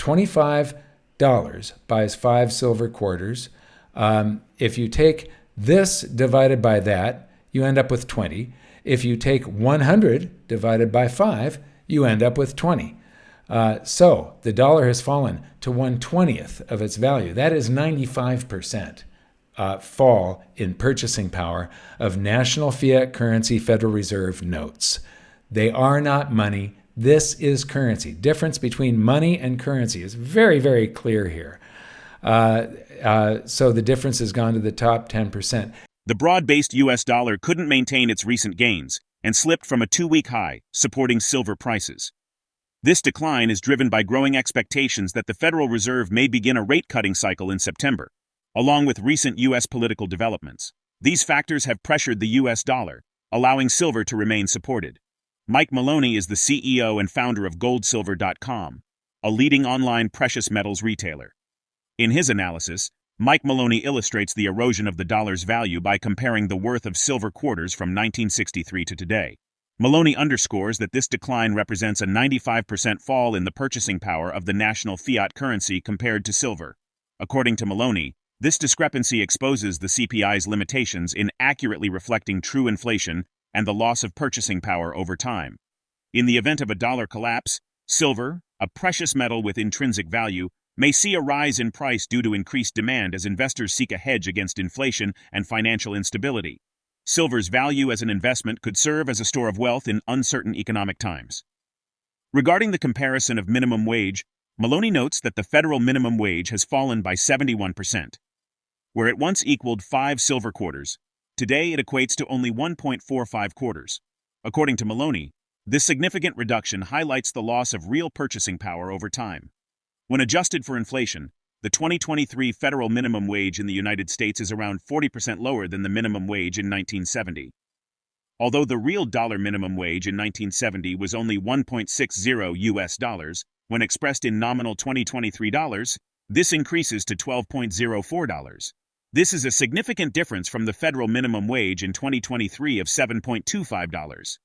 $25 buys 5 silver quarters. If you take this divided by that, you end up with 20. If you take 100 divided by 5, you end up with 20. So the dollar has fallen to 1/20th of its value. That is 95% fall in purchasing power of national fiat currency Federal Reserve notes. They are not money. This is currency. Difference between money and currency is very, very clear here. So the difference has gone to the top 10%. The broad-based U.S. dollar couldn't maintain its recent gains and slipped from a 2-week high, supporting silver prices. This decline is driven by growing expectations that the Federal Reserve may begin a rate-cutting cycle in September, along with recent U.S. political developments. These factors have pressured the U.S. dollar, allowing silver to remain supported. MikeMaloney is the CEO and founder of GoldSilver.com, a leading online precious metals retailer. In his analysis, MikeMaloney illustrates the erosion of the dollar's value by comparing the worth of silver quarters from 1963 to today. Maloney underscores that this decline represents a 95% fall in the purchasing power of the national fiat currency compared to silver. According to Maloney, this discrepancy exposes the CPI's limitations in accurately reflecting true inflation and the loss of purchasing power over time. In the event of a dollar collapse, silver, a precious metal with intrinsic value, may see a rise in price due to increased demand as investors seek a hedge against inflation and financial instability. Silver's value as an investment could serve as a store of wealth in uncertain economic times. Regarding the comparison of minimum wage, Maloney notes that the federal minimum wage has fallen by 71%. Where it once equaled 5 silver quarters, today it equates to only 1.45 quarters. According to Maloney, this significant reduction highlights the loss of real purchasing power over time. When adjusted for inflation, the 2023 federal minimum wage in the United States is around 40% lower than the minimum wage in 1970. Although the real dollar minimum wage in 1970 was only $1.60 US, when expressed in nominal 2023 dollars, this increases to $12.04. This is a significant difference from the federal minimum wage in 2023 of $7.25.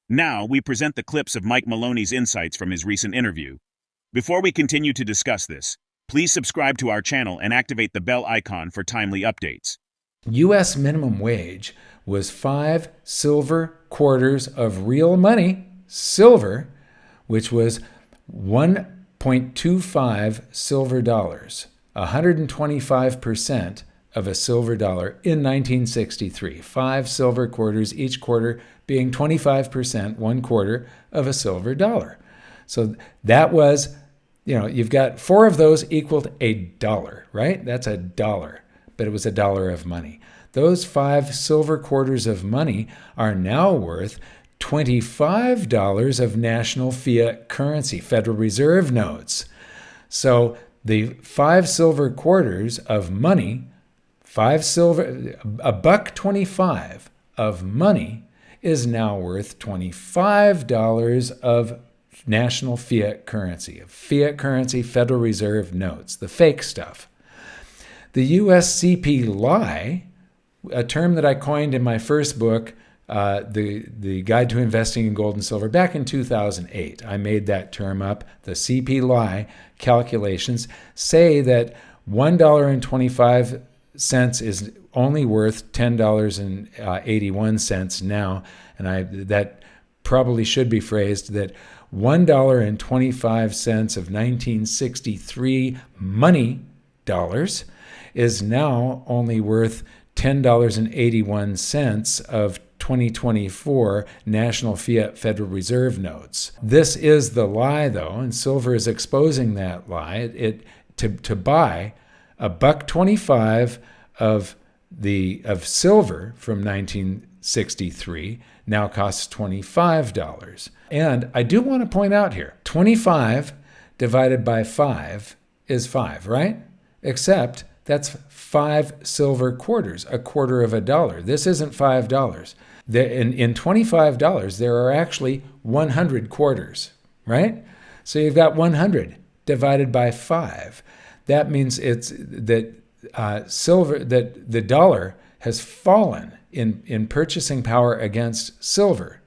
Now, we present the clips of MikeMaloney's insights from his recent interview. Before we continue to discuss this, please subscribe to our channel and activate the bell icon for timely updates. U.S. minimum wage was 5 silver quarters of real money, silver, which was 1.25 silver dollars, 125% of a silver dollar in 1963. 5 silver quarters, each quarter being 25%, 1/4 of a silver dollar. So that was, you've got 4 of those equaled $1, right? That's $1, but it was $1 of money. Those 5 silver quarters of money are now worth $25 of national fiat currency, Federal Reserve notes. So the 5 silver quarters of money, $1.25 of money is now worth $25 of national fiat currency, Federal Reserve notes, the fake stuff. The USCP lie, a term that I coined in my first book, the Guide to Investing in Gold and Silver, back in 2008. I made that term up. The CP lie calculations say that $1.25 is only worth $10.81 now, and that probably should be phrased that $1.25 of 1963 money dollars is now only worth $10.81 of 2024 national fiat Federal Reserve notes. This is the lie, though, and silver is exposing that lie. To buy $1.25 of silver from 1963 now costs $25. And I do want to point out here, 25 divided by 5 is 5, right? Except that's 5 silver quarters, $0.25. This isn't $5. In $25, there are actually 100 quarters, right? So you've got 100 divided by 5. That means that the dollar has fallen in purchasing power against silver.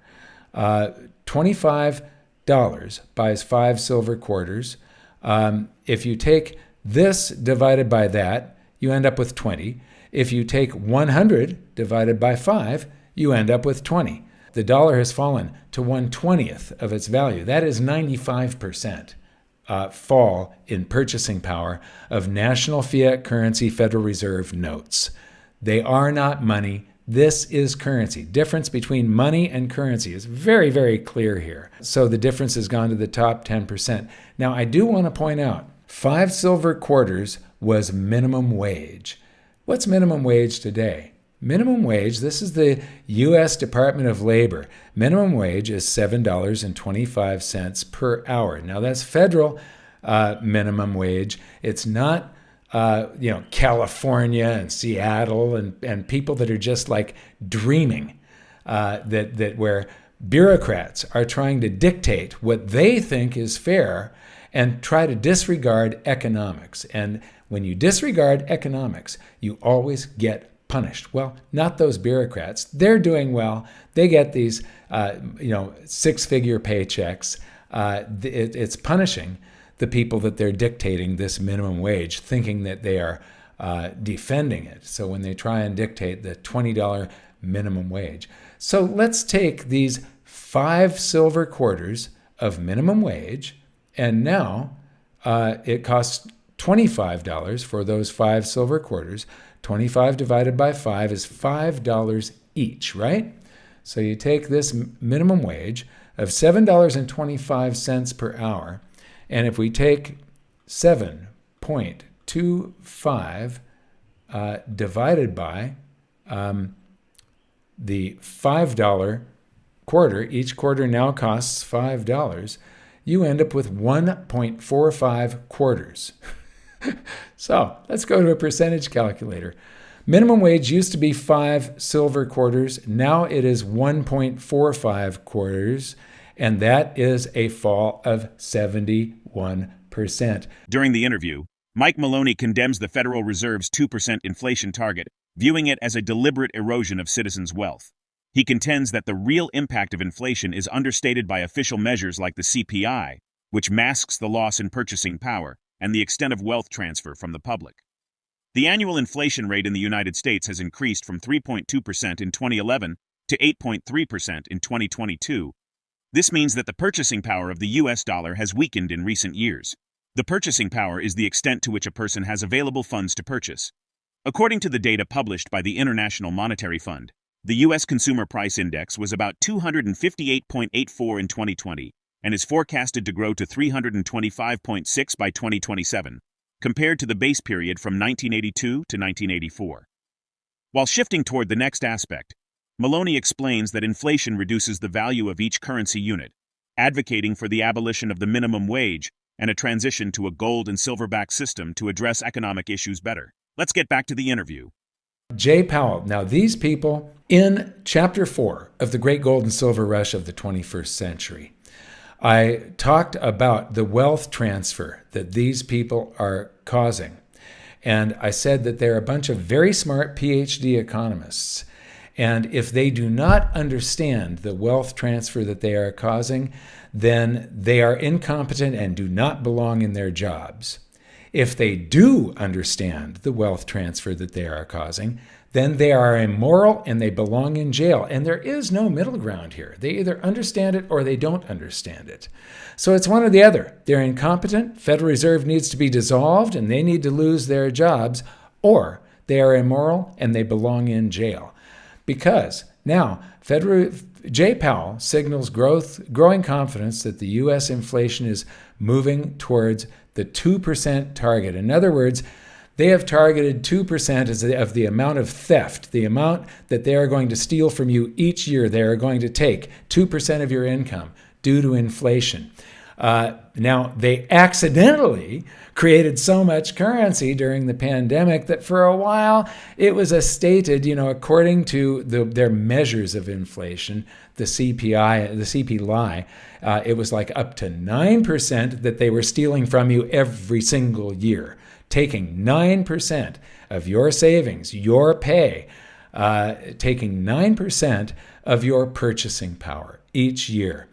$25 buys 5 silver quarters. If you take this divided by that, you end up with 20. If you take 100 divided by 5, you end up with 20. The dollar has fallen to 1/20th of its value. That is 95% fall in purchasing power of national fiat currency Federal Reserve notes. They are not money. This is currency. Difference between money and currency is very, very clear here. So the difference has gone to the top 10%. Now, I do want to point out, 5 silver quarters was minimum wage. What's minimum wage today? Minimum wage, this is the U.S. Department of Labor. Minimum wage is $7.25 per hour. Now, that's federal minimum wage. It's not California and Seattle and people that are just like dreaming that where bureaucrats are trying to dictate what they think is fair and try to disregard economics. And when you disregard economics, you always get punished. Well, not those bureaucrats. They're doing well. They get these, 6-figure paychecks. It's punishing the people that they're dictating this minimum wage, thinking that they are defending it. So when they try and dictate the $20 minimum wage. So let's take these 5 silver quarters of minimum wage, and now it costs $25 for those 5 silver quarters. 25 divided by 5 is $5 each, right? So you take this minimum wage of $7.25 per hour, and if we take 7.25 divided by the $5 quarter, each quarter now costs $5, you end up with 1.45 quarters. So let's go to a percentage calculator. Minimum wage used to be 5 silver quarters. Now it is 1.45 quarters, and that is a fall of 71%. During the interview, Mike Maloney condemns the Federal Reserve's 2% inflation target, viewing it as a deliberate erosion of citizens' wealth. He contends that the real impact of inflation is understated by official measures like the CPI, which masks the loss in purchasing power and the extent of wealth transfer from the public. The annual inflation rate in the United States has increased from 3.2% in 2011 to 8.3% in 2022. This means that the purchasing power of the US dollar has weakened in recent years. The purchasing power is the extent to which a person has available funds to purchase. According to the data published by the International Monetary Fund, the U.S. Consumer Price Index was about 258.84 in 2020 and is forecasted to grow to 325.6 by 2027, compared to the base period from 1982 to 1984. While shifting toward the next aspect, Maloney explains that inflation reduces the value of each currency unit, advocating for the abolition of the minimum wage and a transition to a gold and silver-backed system to address economic issues better. Let's get back to the interview. Jay Powell. Now, these people, in Chapter 4 of the Great Gold and Silver Rush of the 21st Century, I talked about the wealth transfer that these people are causing. And I said that they're a bunch of very smart PhD economists. And if they do not understand the wealth transfer that they are causing, then they are incompetent and do not belong in their jobs. If they do understand the wealth transfer that they are causing, then they are immoral and they belong in jail. And there is no middle ground here. They either understand it or they don't understand it. So it's one or the other. They're incompetent, Federal Reserve needs to be dissolved, and they need to lose their jobs, or they are immoral and they belong in jail. Because now, Jay Powell signals growing confidence that the U.S. inflation is moving towards the 2% target. In other words, they have targeted 2% of the amount of theft, the amount that they are going to steal from you each year. They are going to take 2% of your income due to inflation. Now, they accidentally created so much currency during the pandemic that for a while it was a stated, according to their measures of inflation, the CPI, the CPI, it was like up to 9% that they were stealing from you every single year, taking 9% of your savings, your pay, taking 9% of your purchasing power each year.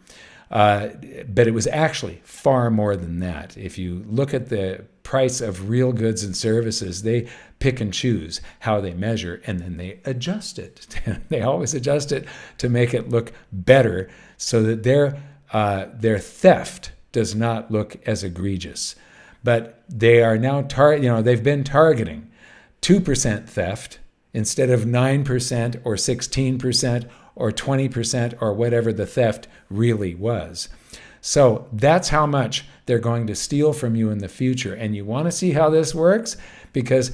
But it was actually far more than that. If you look at the price of real goods and services, they pick and choose how they measure, and then they adjust it. They always adjust it to make it look better so that their theft does not look as egregious. But they are now they've been targeting 2% theft instead of 9% or 16% or 20% or whatever the theft really was. So that's how much they're going to steal from you in the future. And you want to see how this works? Because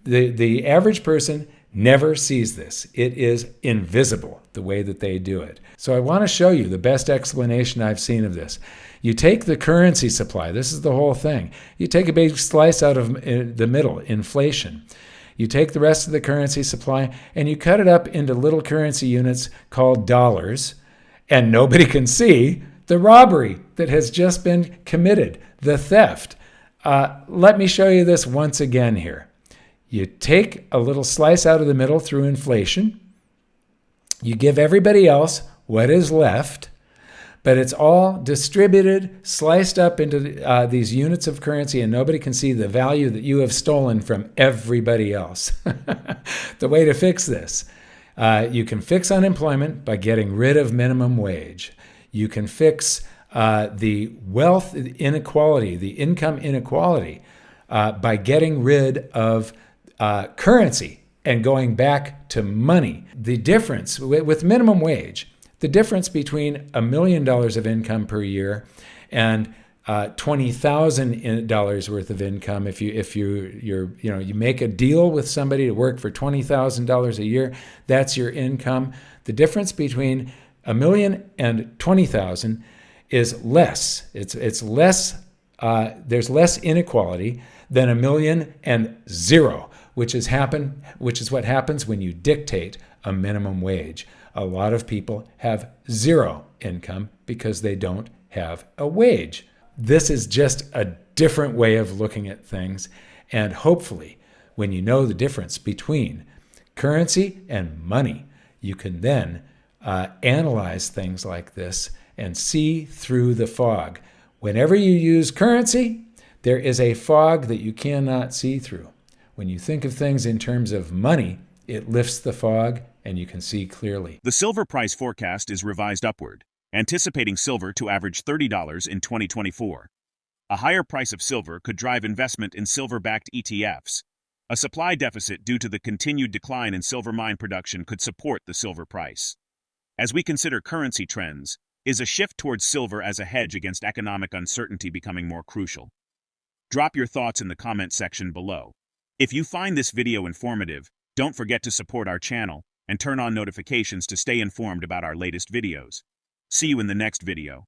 the average person never sees this. It is invisible, the way that they do it. So I want to show you the best explanation I've seen of this. You take the currency supply. This is the whole thing. You take a big slice out of the middle, inflation. You take the rest of the currency supply and you cut it up into little currency units called dollars, and nobody can see the robbery that has just been committed, the theft. Let me show you this once again here. You take a little slice out of the middle through inflation. You give everybody else what is left, but it's all distributed, sliced up into these units of currency, and nobody can see the value that you have stolen from everybody else. The way to fix this, you can fix unemployment by getting rid of minimum wage. You can fix the wealth inequality, the income inequality, by getting rid of currency and going back to money. The difference with minimum wage, the difference between $1 million of income per year and $20,000 worth of income, if you make a deal with somebody to work for $20,000 a year, that's your income. The difference between $1 million and $20,000 is less. It's less. There's less inequality than $1 million and zero, which is what happens when you dictate a minimum wage. A lot of people have zero income because they don't have a wage. This is just a different way of looking at things, and hopefully, when you know the difference between currency and money, you can then analyze things like this and see through the fog. Whenever you use currency, there is a fog that you cannot see through. When you think of things in terms of money, it lifts the fog and you can see clearly. The silver price forecast is revised upward, anticipating silver to average $30 in 2024. A higher price of silver could drive investment in silver-backed ETFs. A supply deficit due to the continued decline in silver mine production could support the silver price. As we consider currency trends, is a shift towards silver as a hedge against economic uncertainty becoming more crucial? Drop your thoughts in the comment section below. If you find this video informative, don't forget to support our channel and turn on notifications to stay informed about our latest videos. See you in the next video.